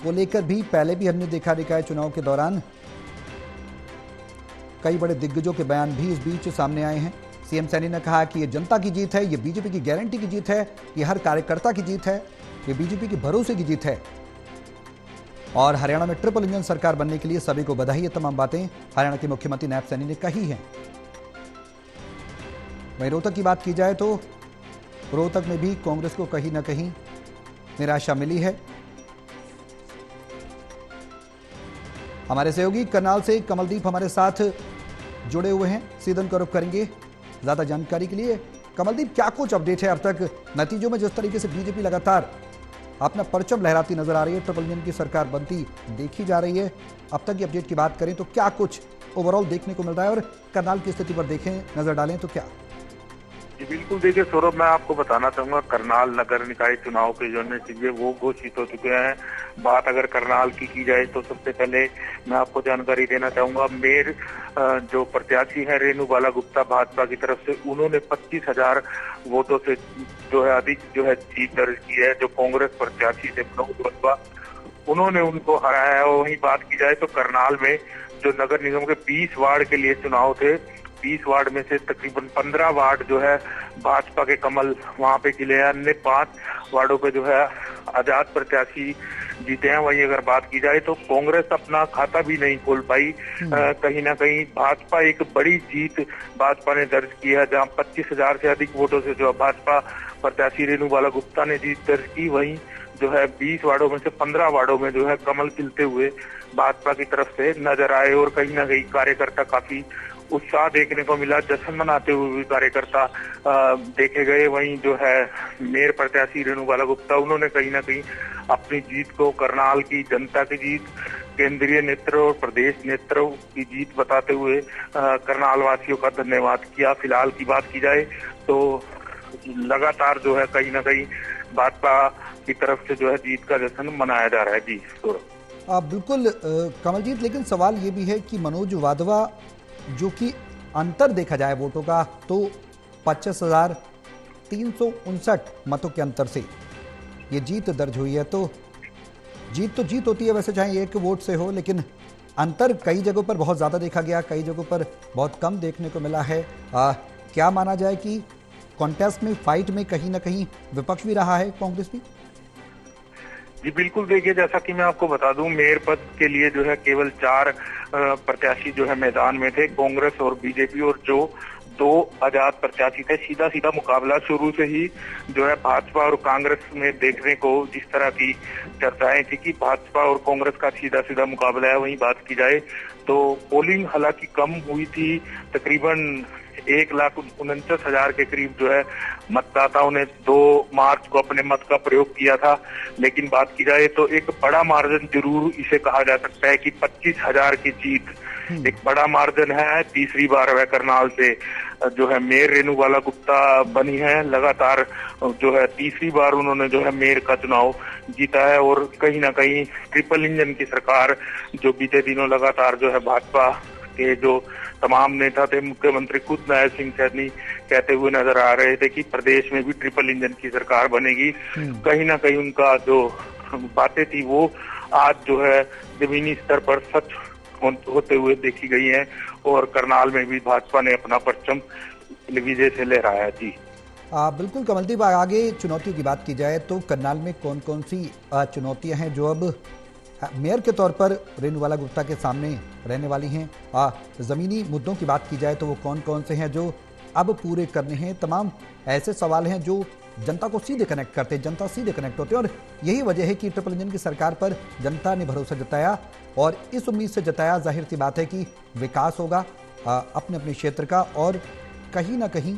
को लेकर भी पहले भी हमने देखा है चुनाव के दौरान कई बड़े दिग्गजों के बयान भी इस बीच सामने आए हैं। सीएम सैनी ने कहा कि ये जनता की जीत है, ये बीजेपी की गारंटी की जीत है, ये हर कार्यकर्ता की जीत है, ये बीजेपी के भरोसे की जीत है और हरियाणा में ट्रिपल इंजन सरकार बनने के लिए सभी को बधाई। ये तमाम बातें हरियाणा के मुख्यमंत्री नायब सैनी ने कही हैं। वहीं रोहतक की बात की जाए तो रोहतक में भी कांग्रेस को कहीं ना कहीं निराशा मिली है। हमारे सहयोगी करनाल से कमलदीप हमारे साथ जुड़े हुए हैं, सीधे उनका रुख करेंगे ज्यादा जानकारी के लिए। कमलदीप, क्या कुछ अपडेट है अब तक नतीजों में? जिस तरीके से बीजेपी लगातार अपना परचम लहराती नजर आ रही है, ट्रिपल इंजन की सरकार बनती देखी जा रही है, अब तक की अपडेट की बात करें तो क्या कुछ ओवरऑल देखने को मिल रहा है और करनाल की स्थिति पर देखें, नजर डालें तो क्या? जी बिल्कुल, देखिए सौरभ, मैं आपको बताना चाहूंगा करनाल नगर निकाय चुनाव के जो नतीजे वो घोषित हो चुके हैं। बात अगर करनाल की जाए तो सबसे पहले मैं आपको जानकारी देना चाहूंगा, मेयर जो प्रत्याशी है रेणु बाला गुप्ता भाजपा की तरफ से, उन्होंने 25,000 वोटों से जो है अधिक जो है जीत दर्ज की है। जो कांग्रेस प्रत्याशी थे प्रमोद बसवा, उन्होंने उनको हराया है। वहीं बात की जाए तो करनाल में जो नगर निगम के 20 वार्ड के लिए चुनाव थे, 20 वार्ड में से तकरीबन 15 वार्ड जो है भाजपा के कमल वहां पे खिले हैं। अन्य 5 वार्डों पे जो है आजाद प्रत्याशी जीते हैं। वहीं अगर बात की जाए तो कांग्रेस अपना खाता भी नहीं खोल पाई। कहीं ना कहीं भाजपा एक बड़ी जीत भाजपा ने दर्ज की है, जहां 25,000 से अधिक वोटों से जो भाजपा प्रत्याशी रेणु बाला गुप्ता ने जीत दर्ज की। वहीं जो है 20 वार्डों में से 15 वार्डों में जो है कमल खिलते हुए भाजपा की तरफ से नजर आए और कहीं ना कहीं कार्यकर्ता काफी उत्साह देखने को मिला, जश्न मनाते हुए भी कार्यकर्ता देखे गए। वहीं जो है मेयर प्रत्याशी रेणु बाला गुप्ता, उन्होंने कहीं ना कहीं अपनी जीत को करनाल की जनता की जीत, केंद्रीय नेतृत्व और प्रदेश नेतृत्व की जीत बताते हुए करनाल वासियों का धन्यवाद किया। फिलहाल की बात की जाए तो लगातार जो है कहीं ना कहीं भाजपा की तरफ से जो है जीत का जश्न मनाया जा रहा है। जी बिल्कुल कमलजीत, लेकिन सवाल ये भी है कि मनोज वाधवा, जो कि अंतर देखा जाए वोटों का तो 25,359 मतों के अंतर से ये जीत दर्ज हुई है। तो जीत होती है वैसे, चाहे एक वोट से हो, लेकिन अंतर कई जगहों पर बहुत ज्यादा देखा गया, कई जगहों पर बहुत कम देखने को मिला है। क्या माना जाए कि कॉन्टेस्ट में, फाइट में कहीं ना कहीं विपक्ष भी रहा है, कांग्रेस भी? जी बिल्कुल, देखिए जैसा कि मैं आपको बता दूं, मेयर पद के लिए जो है केवल 4 प्रत्याशी जो है मैदान में थे, कांग्रेस और बीजेपी, और जो 2 आजाद प्रत्याशी थे। सीधा मुकाबला शुरू से ही जो है भाजपा और कांग्रेस में देखने को जिस तरह की चर्चाएं थी कि भाजपा और कांग्रेस का सीधा मुकाबला है। वहीं बात की जाए तो पोलिंग हालांकि कम हुई थी, तकरीबन 1,49,000 के करीब जो है मतदाताओं ने 2 मार्च को अपने मत का प्रयोग किया था। लेकिन बात की जाए तो एक बड़ा मार्जिन जरूर इसे कहा जा सकता है कि 25,000 की जीत एक बड़ा मार्जिन है। तीसरी बार वह करनाल से जो है मेयर रेणु बाला गुप्ता बनी है। लगातार जो है तीसरी बार उन्होंने जो है मेयर का चुनाव जीता है और कहीं ना कहीं ट्रिपल इंजन की सरकार जो बीते दिनों लगातार जो है भाजपा के जो तमाम नेता थे, मुख्यमंत्री खुद नायब सिंह सैनी कहते हुए नजर आ रहे थे कि प्रदेश में भी ट्रिपल इंजन की सरकार बनेगी। कहीं ना कहीं उनका जो बातें थी वो आज जो है जमीनी स्तर पर सच होते हुए देखी गई हैं और करनाल में भी भाजपा ने अपना परचम विजय से लहराया। जी बिल्कुल कमलदीप, आगे चुनौतियों की बात की जाए तो करनाल में कौन कौन सी चुनौतियां हैं जो अब मेयर के तौर पर रेणु बाला गुप्ता के सामने रहने वाली हैं? ज़मीनी मुद्दों की बात की जाए तो वो कौन कौन से हैं जो अब पूरे करने हैं? तमाम ऐसे सवाल हैं जो जनता को सीधे कनेक्ट करते हैं, जनता सीधे कनेक्ट होते हैं और यही वजह है कि ट्रिपल इंजन की सरकार पर जनता ने भरोसा जताया और इस उम्मीद से जताया, जाहिर सी बात है कि विकास होगा अपने अपने क्षेत्र का और कहीं ना कहीं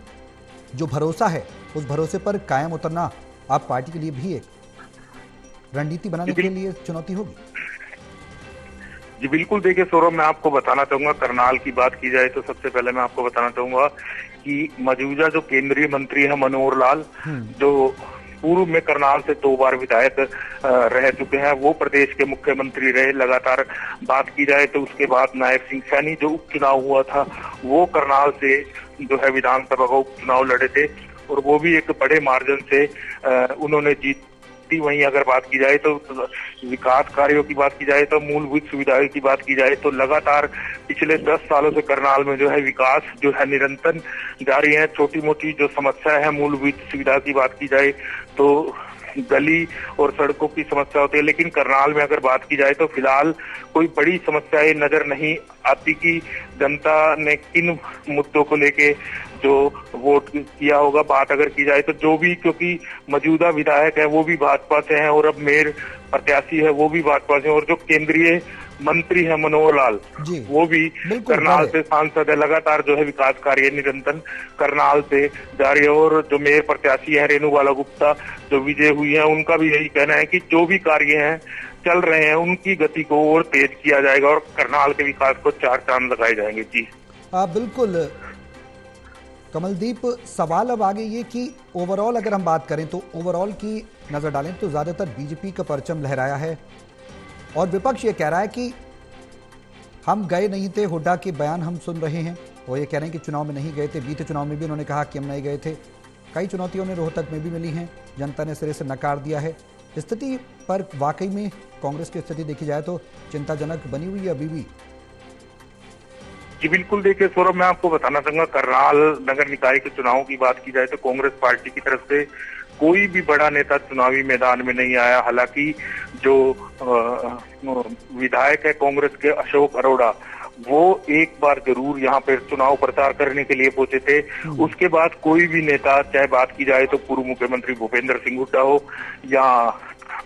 जो भरोसा है उस भरोसे पर कायम उतरना आप पार्टी के लिए भी एक रणनीति बनाने के लिए चुनौती होगी। जी बिल्कुल, देखिए सौरभ, मैं आपको बताना चाहूंगा, करनाल की बात की जाए तो सबसे पहले मैं आपको बताना चाहूंगा कि मौजूदा जो केंद्रीय मंत्री है मनोहर लाल, जो पूर्व में करनाल से 2 बार विधायक रह चुके हैं, वो प्रदेश के मुख्यमंत्री रहे। लगातार बात की जाए तो उसके बाद नायब सिंह सैनी जो उपचुनाव हुआ था वो करनाल से जो है विधानसभा का उपचुनाव लड़े थे और वो भी एक बड़े मार्जिन से उन्होंने जीत थी। वहीं अगर बात की जाए तो विकास कार्यों की बात की जाए तो मूलभूत सुविधाओं की बात की जाए तो लगातार पिछले 10 सालों से करनाल में जो है विकास जो है निरंतर जारी है। छोटी मोटी जो समस्या है मूलभूत सुविधा की बात की जाए तो गली और सड़कों की समस्या होती है, लेकिन करनाल में अगर बात की जाए तो फिलहाल कोई बड़ी समस्याएं नजर नहीं आती कि जनता ने किन मुद्दों को लेके जो वोट किया होगा। बात अगर की जाए तो जो भी, क्योंकि मौजूदा विधायक है वो भी भाजपा से हैं और अब मेयर प्रत्याशी है वो भी भाजपा से, और जो केंद्रीय मंत्री है मनोहर लाल वो भी करनाल से सांसद है। लगातार जो है विकास कार्य निरंतर करनाल से जारी है और जो मेयर प्रत्याशी है रेणुबाला गुप्ता जो विजय हुई है उनका भी यही कहना है कि जो भी कार्य हैं चल रहे हैं उनकी गति को और तेज किया जाएगा और करनाल के विकास को 4 चांद लगाए जाएंगे। जी बिल्कुल कमलदीप, सवाल अब आगे ये कि ओवरऑल अगर हम बात करें तो ओवरऑल की नजर डालें तो ज्यादातर बीजेपी का परचम लहराया है और विपक्ष ये कह रहा है कि हम गए नहीं थे। हुड्डा के बयान हम सुन रहे हैं, वो ये कह रहे हैं कि चुनाव में नहीं गए थे। बीते चुनाव में भी उन्होंने कहा कि हम नहीं गए थे। कई चुनौतियों ने रोहतक में भी मिली हैं, जनता ने सिरे से नकार दिया है। स्थिति पर वाकई में कांग्रेस की स्थिति देखी जाए तो चिंताजनक बनी हुई है अभी भी। जी बिल्कुल, देखिए सौरभ, मैं आपको बताना चाहूंगा करनाल नगर निकाय के चुनावों की बात की जाए तो कांग्रेस पार्टी की तरफ से कोई भी बड़ा नेता चुनावी मैदान में नहीं आया। हालांकि जो विधायक है कांग्रेस के अशोक अरोड़ा वो एक बार जरूर यहाँ पे चुनाव प्रचार करने के लिए पहुंचे थे। उसके बाद कोई भी नेता, चाहे बात की जाए तो पूर्व मुख्यमंत्री भूपेंद्र सिंह हुड्डा हो या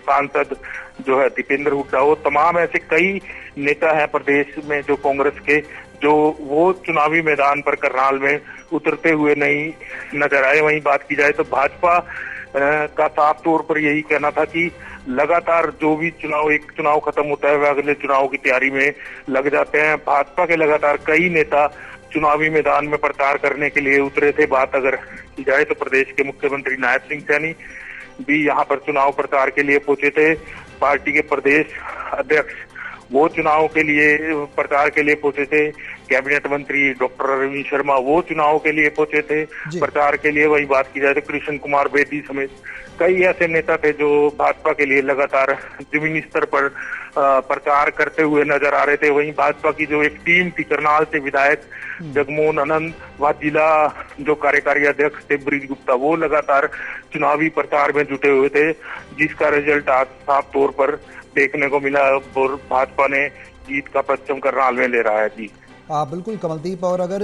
सांसद जो है दीपेंद्र हुड्डा हो, तमाम ऐसे कई नेता हैं प्रदेश में जो कांग्रेस के, जो वो चुनावी मैदान पर करनाल में उतरते हुए नहीं नजर आए। वहीं बात की जाए तो भाजपा का साफ तौर पर यही कहना था कि लगातार जो भी एक चुनाव खत्म होता है वह अगले चुनाव की तैयारी में लग जाते हैं। भाजपा के लगातार कई नेता चुनावी मैदान में प्रचार करने के लिए उतरे थे। बात अगर की जाए तो प्रदेश के मुख्यमंत्री नायब सिंह सैनी भी यहाँ पर चुनाव प्रचार के लिए पहुंचे थे। पार्टी के प्रदेश अध्यक्ष वो चुनाव के लिए प्रचार के लिए पहुंचे थे। कैबिनेट मंत्री डॉक्टर रवि शर्मा वो चुनाव के लिए पहुंचे थे प्रचार के लिए। वही बात की जाए तो कृष्ण कुमार बेदी समेत कई ऐसे नेता थे जो भाजपा के लिए लगातार जमीनी स्तर पर प्रचार करते हुए नजर आ रहे थे। वहीं भाजपा की जो एक टीम थी करनाल से विधायक जगमोहन आनंद व जिला जो कार्यकारी अध्यक्ष थे ब्रिज गुप्ता वो लगातार चुनावी प्रचार में जुटे हुए थे, जिसका रिजल्ट आज साफ तौर पर देखने को मिला और भाजपा ने जीत का परचम करनाल में ले रहा है। जी बिल्कुल कमलदीप, और अगर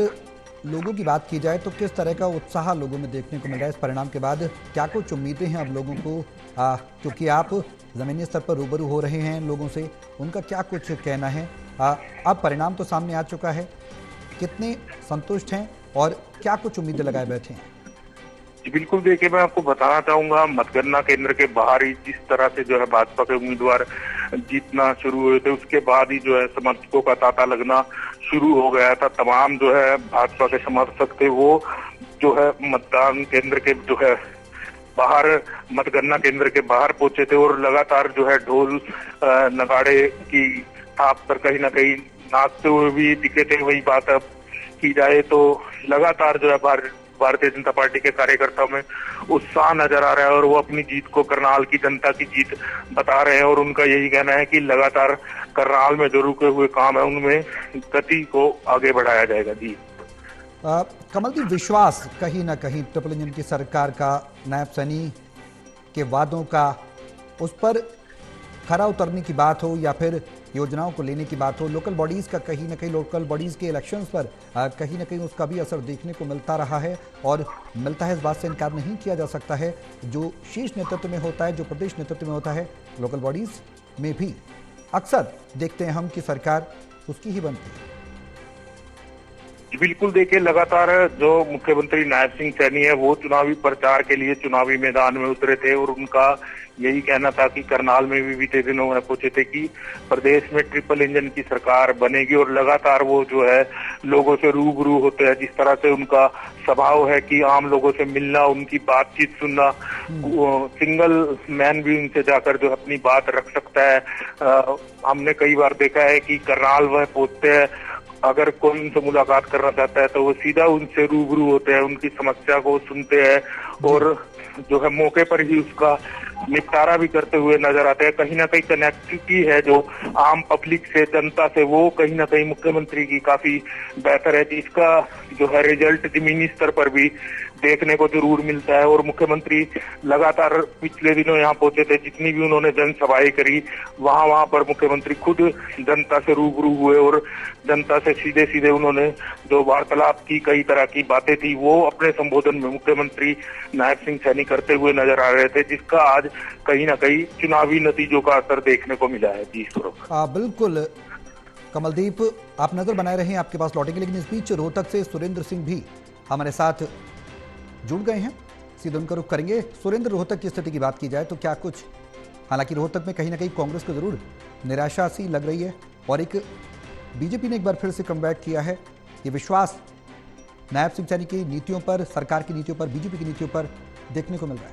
लोगों की बात की जाए तो किस तरह का उत्साह लोगों में देखने को मिल रहा है इस परिणाम के बाद? क्या कुछ उम्मीदें हैं अब लोगों को, क्योंकि आप जमीनी स्तर पर रूबरू हो रहे हैं लोगों से, उनका क्या कुछ कहना है? अब परिणाम तो सामने आ चुका है, कितने संतुष्ट हैं और क्या कुछ उम्मीदें लगाए बैठे हैं? बिल्कुल, देखिए मैं आपको बताना चाहूंगा मतगणना केंद्र के बाहर ही जिस तरह से जो है भाजपा के उम्मीदवार जीतना शुरू हुए थे उसके बाद ही जो है समर्थकों का तांता लगना शुरू हो गया था। तमाम जो है भाजपा के समर्थक थे वो जो है मतदान केंद्र के जो है बाहर, मतगणना केंद्र के बाहर पहुंचे थे और लगातार जो है ढोल नगाड़े की थाप पर कहीं ना कहीं नाचते हुए भी दिखे थे। वही बात अब की जाए तो लगातार जो है भारतीय जनता पार्टी के कार्यकर्ताओं में उत्साह नजर आ रहा है और वो अपनी जीत को करनाल की जनता की जीत बता रहे हैं और उनका यही कहना है कि लगातार करनाल में जो रुके हुए काम है उनमें गति को आगे बढ़ाया जाएगा। जी कमलदीप, विश्वास कहीं ना कहीं ट्रिपल इंजन की सरकार का, नायब सैनी के वादों का, उस पर खरा उतरने की बात हो या फिर योजनाओं को लेने की बात हो, लोकल बॉडीज़ का कहीं ना कहीं, लोकल बॉडीज़ के इलेक्शंस पर कहीं ना कहीं उसका भी असर देखने को मिलता रहा है और मिलता है, इस बात से इनकार नहीं किया जा सकता है। जो शीर्ष नेतृत्व में होता है, जो प्रदेश नेतृत्व में होता है, लोकल बॉडीज़ में भी अक्सर देखते हैं हम कि सरकार उसकी ही बनती है। बिल्कुल, देखिए लगातार जो मुख्यमंत्री नायब सिंह सैनी है वो चुनावी प्रचार के लिए चुनावी मैदान में उतरे थे और उनका यही कहना था कि करनाल में भी बीते दिनों में पहुंचे थे कि प्रदेश में ट्रिपल इंजन की सरकार बनेगी और लगातार वो जो है लोगों से रूबरू होते हैं। जिस तरह से उनका स्वभाव है कि आम लोगों से मिलना, उनकी बातचीत सुनना, सिंगल मैन भी उनसे जाकर जो अपनी बात रख सकता है। हमने कई बार देखा है कि करनाल वह पहुंचते हैं, अगर कोई उनसे मुलाकात करना चाहता है तो वो सीधा उनसे रूबरू होते हैं, उनकी समस्या को सुनते हैं और जो है मौके पर ही उसका निपटारा भी करते हुए नजर आते हैं। कहीं ना कहीं कनेक्टिविटी है जो आम पब्लिक से, जनता से, वो कहीं ना कहीं मुख्यमंत्री की काफी बेहतर है, जिसका जो है रिजल्ट जमीनी स्तर पर भी देखने को जरूर मिलता है। और मुख्यमंत्री लगातार पिछले दिनों यहाँ पहुंचे थे, जितनी भी उन्होंने जनसभाएं करी, वहां पर मुख्यमंत्री खुद जनता से रूबरू हुए और जनता से सीधे सीधे उन्होंने जो वार्तालाप की, कई तरह की बातें थी, वो अपने संबोधन में मुख्यमंत्री नायब सिंह सैनी करते हुए नजर आ रहे थे, जिसका आज कहीं ना कहीं चुनावी नतीजों का असर देखने को मिला है। जी सौरभ। बिल्कुल कमलदीप, आप नजर बनाए रहे, आपके पास लौटेंगे। लेकिन इस बीच रोहतक से सुरेंद्र सिंह भी हमारे साथ जुड़ गए हैं, सीधे उनका रुख करेंगे। सुरेंद्र, रोहतक की स्थिति की बात की जाए तो क्या कुछ, हालांकि रोहतक में कहीं ना कहीं कांग्रेस को जरूर निराशा सी लग रही है और एक बीजेपी ने एक बार फिर से कमबैक किया है। ये विश्वास नायब सिंह सैनी की नीतियों पर, सरकार की नीतियों पर, बीजेपी की नीतियों पर देखने को मिल रहा है।